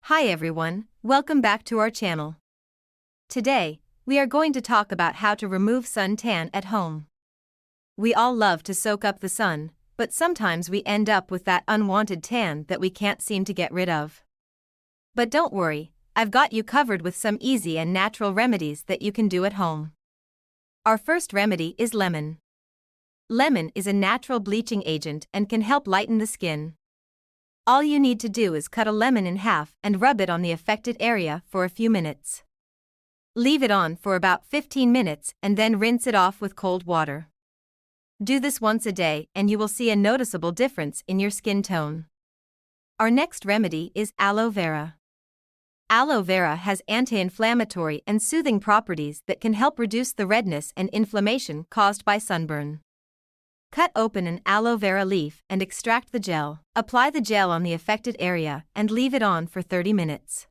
Hi everyone, welcome back to our channel. Today, we are going to talk about how to remove sun tan at home. We all love to soak up the sun, but sometimes we end up with that unwanted tan that we can't seem to get rid of. But don't worry, I've got you covered with some easy and natural remedies that you can do at home. Our first remedy is lemon. Lemon is a natural bleaching agent and can help lighten the skin. All you need to do is cut a lemon in half and rub it on the affected area for a few minutes. Leave it on for about 15 minutes and then rinse it off with cold water. Do this once a day and you will see a noticeable difference in your skin tone. Our next remedy is aloe vera. Aloe vera has anti-inflammatory and soothing properties that can help reduce the redness and inflammation caused by sunburn. Cut open an aloe vera leaf and extract the gel. Apply the gel on the affected area and leave it on for 30 minutes.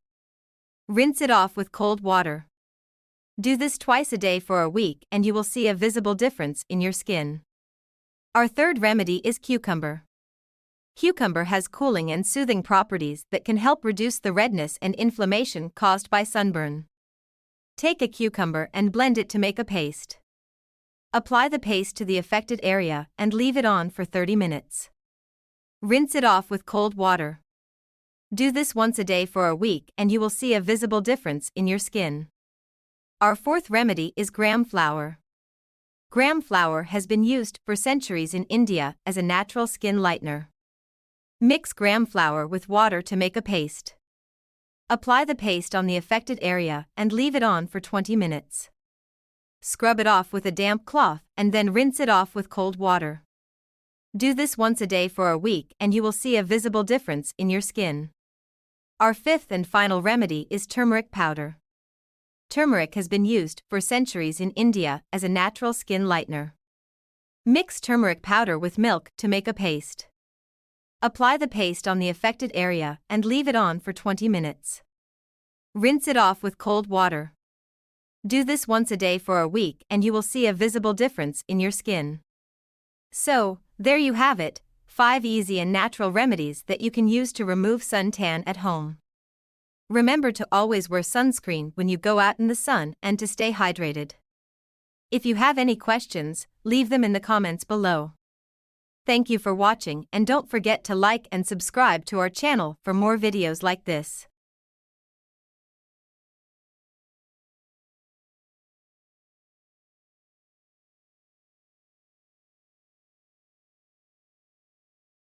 Rinse it off with cold water. Do this twice a day for a week and you will see a visible difference in your skin. Our third remedy is cucumber. Cucumber has cooling and soothing properties that can help reduce the redness and inflammation caused by sunburn. Take a cucumber and blend it to make a paste. Apply the paste to the affected area and leave it on for 30 minutes. Rinse it off with cold water. Do this once a day for a week and you will see a visible difference in your skin. Our fourth remedy is gram flower. Gram flower has been used for centuries in India as a natural skin lightener. Mix gram flower with water to make a paste. Apply the paste on the affected area and leave it on for 20 minutes. Scrub it off with a damp cloth and then rinse it off with cold water. Do this once a day for a week and you will see a visible difference in your skin. Our fifth and final remedy is turmeric powder. Turmeric has been used for centuries in India as a natural skin lightener. Mix turmeric powder with milk to make a paste. Apply the paste on the affected area and leave it on for 20 minutes. Rinse it off with cold water. Do this once a day for a week and you will see a visible difference in your skin. So, there you have it, 5 easy and natural remedies that you can use to remove suntan at home. Remember to always wear sunscreen when you go out in the sun and to stay hydrated. If you have any questions, leave them in the comments below. Thank you for watching and don't forget to like and subscribe to our channel for more videos like this.